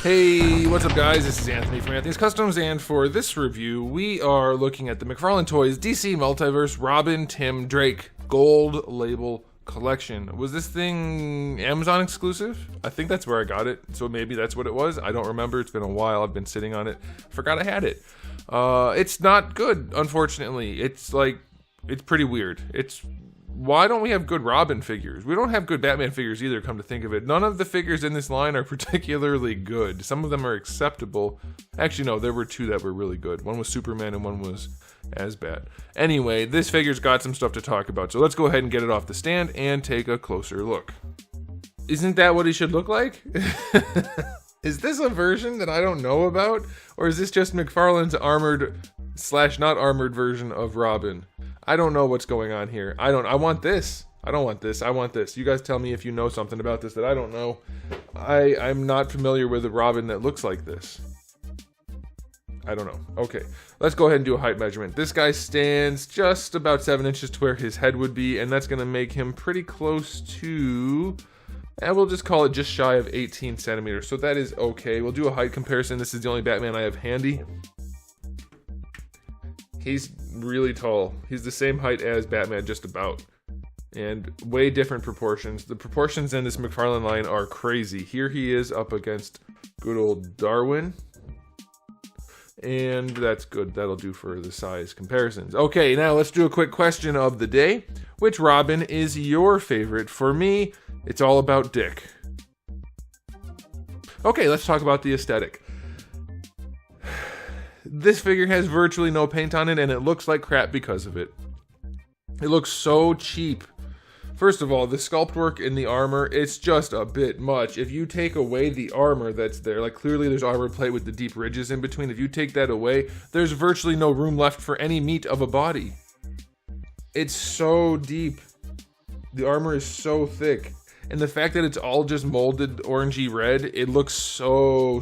Hey, what's up guys? This is Anthony from Anthony's Customs, and for this review, we are looking at the McFarlane Toys DC Multiverse Robin Tim Drake Gold Label Collection. Was this thing Amazon exclusive? I think that's where I got it, so maybe that's what it was. I don't remember. It's been a while. I've been sitting on it. Forgot I had it. It's not good, unfortunately. It's pretty weird. Why don't we have good Robin figures? We don't have good Batman figures either, come to think of it. None of the figures in this line are particularly good. Some of them are acceptable. Actually, no, there were two that were really good. One was Superman and one was Asbat. Anyway, this figure's got some stuff to talk about, so let's go ahead and get it off the stand and take a closer look. Isn't that what he should look like? Is this a version that I don't know about? Or is this just McFarlane's armored / not armored version of Robin? I don't know what's going on here. I want this. I don't want this. I want this. You guys tell me if you know something about this that I don't know. I'm not familiar with a Robin that looks like this. I don't know. Okay, let's go ahead and do a height measurement. This guy stands just about 7 inches to where his head would be, and that's going to make him pretty close to... and we'll just call it just shy of 18 centimeters. So that is okay. We'll do a height comparison. This is the only Batman I have handy. He's really tall. He's the same height as Batman, just about. And way different proportions. The proportions in this McFarlane line are crazy. Here he is up against good old Darwin. And that's good. That'll do for the size comparisons. Okay, now let's do a quick question of the day. Which Robin is your favorite? For me, it's all about Dick. Okay, let's talk about the aesthetic. This figure has virtually no paint on it, and it looks like crap because of it. It looks so cheap. First of all, the sculpt work in the armor, it's just a bit much. If you take away the armor that's there, like clearly there's armor plate with the deep ridges in between. If you take that away, there's virtually no room left for any meat of a body. It's so deep. The armor is so thick. And the fact that it's all just molded orangey red, it looks so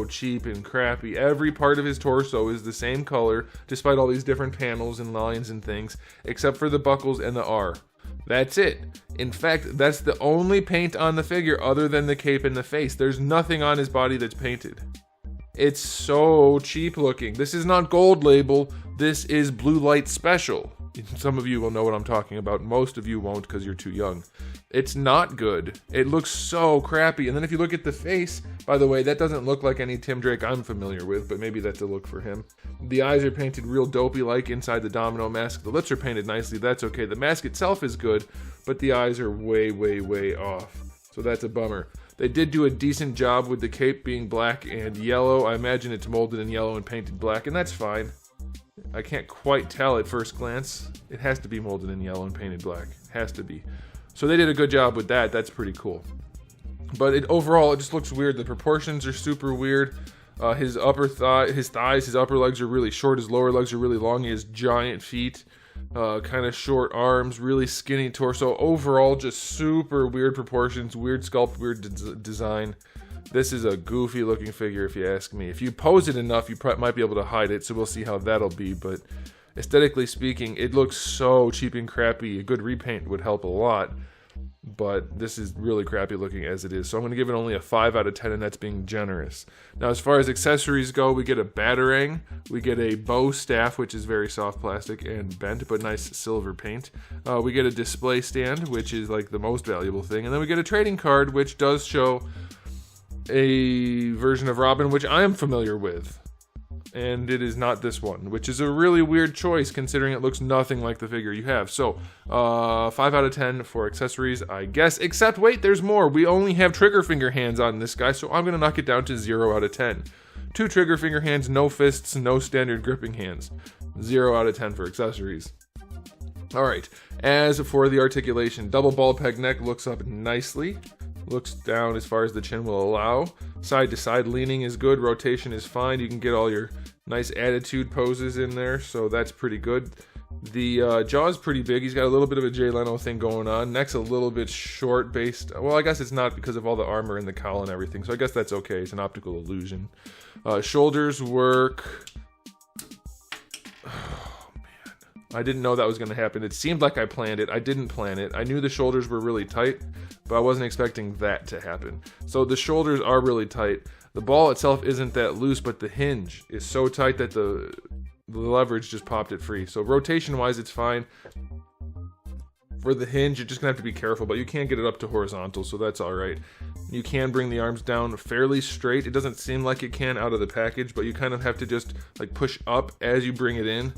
cheap and crappy. Every part of his torso is the same color, despite all these different panels and lines and things, except for the buckles and the R. That's it. In fact, that's the only paint on the figure other than the cape and the face. There's nothing on his body that's painted. It's so cheap looking. This is not Gold Label, this is Blue Light Special. Some of you will know what I'm talking about. Most of you won't because you're too young. It's not good. It looks so crappy. And then if you look at the face, by the way, that doesn't look like any Tim Drake I'm familiar with, but maybe that's a look for him. The eyes are painted real dopey-like inside the domino mask. The lips are painted nicely. That's okay. The mask itself is good, but the eyes are way off. So that's a bummer. They did do a decent job with the cape being black and yellow. I imagine it's molded in yellow and painted black, and that's fine. I can't quite tell at first glance. It has to be molded in yellow and painted black. Has to be. So they did a good job with that. That's pretty cool. But overall, it just looks weird. The proportions are super weird. His thighs, his upper legs are really short. His lower legs are really long. He has giant feet, kind of short arms, really skinny torso. Overall, just super weird proportions, weird sculpt, weird design. This is a goofy looking figure if you ask me. If you pose it enough, you might be able to hide it, so we'll see how that'll be. But aesthetically speaking, it looks so cheap and crappy. A good repaint would help a lot. But this is really crappy looking as it is. So I'm going to give it only a 5 out of 10, and that's being generous. Now, as far as accessories go, we get a batarang. We get a bow staff, which is very soft plastic and bent, but nice silver paint. We get a display stand, which is like the most valuable thing. And then we get a trading card, which does show a version of Robin, which I am familiar with. And it is not this one, which is a really weird choice considering it looks nothing like the figure you have. So, 5 out of 10 for accessories, I guess. Except, wait, there's more. We only have trigger finger hands on this guy, so I'm going to knock it down to 0 out of 10. 2 trigger finger hands, no fists, no standard gripping hands. 0 out of 10 for accessories. Alright, as for the articulation, double ball peg neck looks up nicely. Looks down as far as the chin will allow. Side to side leaning is good. Rotation is fine. You can get all your nice attitude poses in there, so that's pretty good. The jaw is pretty big. He's got a little bit of a Jay Leno thing going on. Neck's a little bit short based. Well, I guess it's not because of all the armor and the cowl and everything, so I guess that's okay. It's an optical illusion. Shoulders work. I didn't know that was going to happen. It seemed like I planned it. I didn't plan it. I knew the shoulders were really tight, but I wasn't expecting that to happen. So the shoulders are really tight. The ball itself isn't that loose, but the hinge is so tight that the leverage just popped it free. So rotation-wise, it's fine. For the hinge, you're just gonna have to be careful, but you can't get it up to horizontal, so that's all right. You can bring the arms down fairly straight. It doesn't seem like it can out of the package, but you kind of have to just like push up as you bring it in,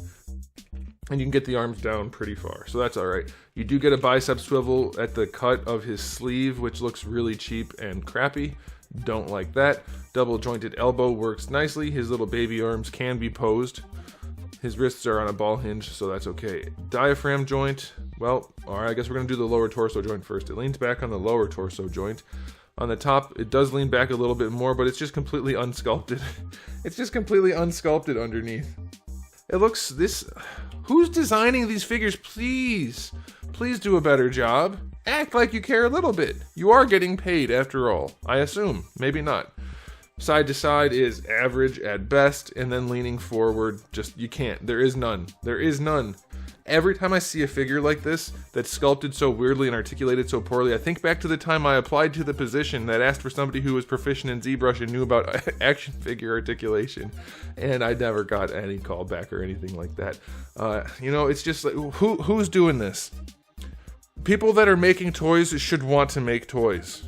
and you can get the arms down pretty far, so that's all right. You do get a bicep swivel at the cut of his sleeve, which looks really cheap and crappy. Don't like that. Double jointed elbow works nicely. His little baby arms can be posed. His wrists are on a ball hinge, so that's okay. Diaphragm joint, well, alright, I guess we're going to do the lower torso joint first. It leans back on the lower torso joint. On the top, it does lean back a little bit more, but it's just completely unsculpted. It's just completely unsculpted underneath. It looks this... Who's designing these figures? Please do a better job. Act like you care a little bit. You are getting paid after all, I assume. Maybe not. Side to side is average at best, and then leaning forward, just, you can't. There is none. There is none. Every time I see a figure like this, that's sculpted so weirdly and articulated so poorly, I think back to the time I applied to the position that asked for somebody who was proficient in ZBrush and knew about action figure articulation, and I never got any call back or anything like that. You know, it's just like, who's doing this? People that are making toys should want to make toys.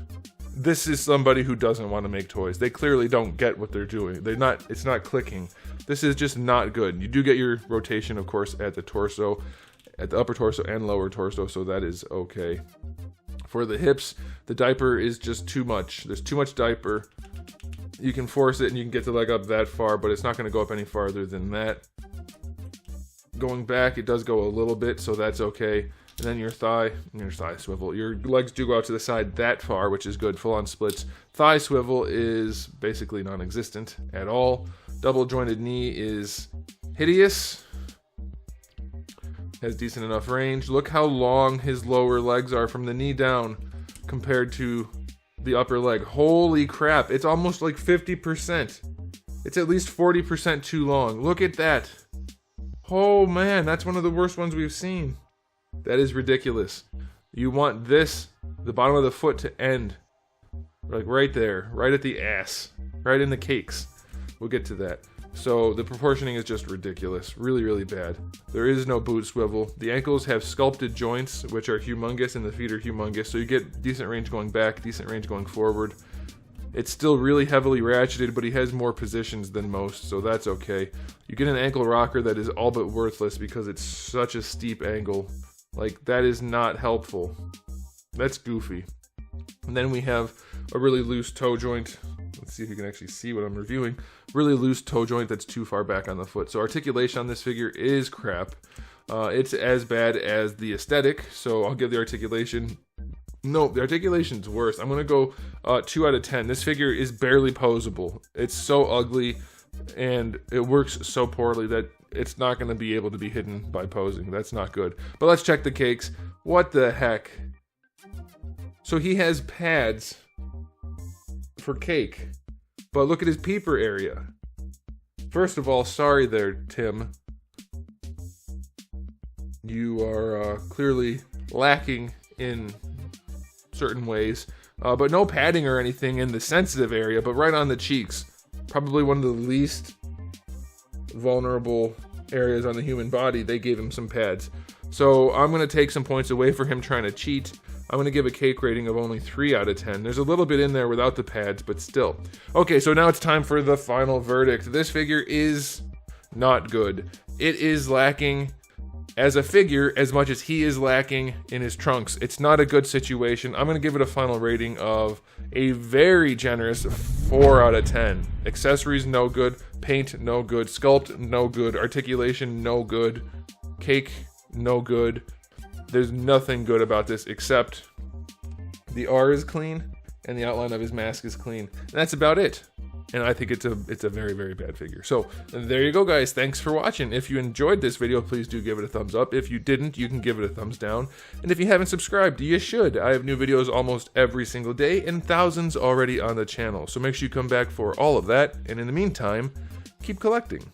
This is somebody who doesn't want to make toys. They clearly don't get what they're doing. It's not clicking. This is just not good. You do get your rotation, of course, at the torso, at the upper torso and lower torso, so that is okay. For the hips, the diaper is just too much. There's too much diaper. You can force it and you can get the leg up that far, but it's not going to go up any farther than that. Going back, it does go a little bit, so that's okay. And then your thigh swivel. Your legs do go out to the side that far, which is good, full on splits. Thigh swivel is basically non-existent at all. Double jointed knee is hideous. Has decent enough range. Look how long his lower legs are from the knee down compared to the upper leg. Holy crap, it's almost like 50%. It's at least 40% too long. Look at that. Oh man, that's one of the worst ones we've seen. That is ridiculous. You want this, the bottom of the foot, to end like right there, right at the ass, right in the cakes. We'll get to that. So the proportioning is just ridiculous. Really, really bad. There is no boot swivel. The ankles have sculpted joints, which are humongous, and the feet are humongous. So you get decent range going back, decent range going forward. It's still really heavily ratcheted, but he has more positions than most, so that's okay. You get an ankle rocker that is all but worthless because it's such a steep angle. Like, that is not helpful. That's goofy. And then we have a really loose toe joint. Let's see if you can actually see what I'm reviewing. Really loose toe joint that's too far back on the foot. So articulation on this figure is crap. It's as bad as the aesthetic, so I'll give the articulation... No, the articulation's worse. I'm going to go 2 out of 10. This figure is barely posable. It's so ugly, and it works so poorly that it's not going to be able to be hidden by posing. That's not good. But let's check the cakes. What the heck? So he has pads for cake, but look at his peeper area. First of all, sorry there, Tim. You are clearly lacking in certain ways, but no padding or anything in the sensitive area, but right on the cheeks. Probably one of the least vulnerable areas on the human body. They gave him some pads. So I'm going to take some points away for him trying to cheat. I'm going to give a cake rating of only 3 out of 10. There's a little bit in there without the pads, but still. Okay, so now it's time for the final verdict. This figure is not good. It is lacking as a figure as much as he is lacking in his trunks. It's not a good situation. I'm going to give it a final rating of a very generous 4 out of 10. Accessories, no good. Paint, no good. Sculpt, no good. Articulation, no good. Cake, no good. There's nothing good about this except the R is clean and the outline of his mask is clean. And that's about it. And I think it's a very, very bad figure. So there you go, guys. Thanks for watching. If you enjoyed this video, please do give it a thumbs up. If you didn't, you can give it a thumbs down. And if you haven't subscribed, you should. I have new videos almost every single day and thousands already on the channel. So make sure you come back for all of that. And in the meantime, keep collecting.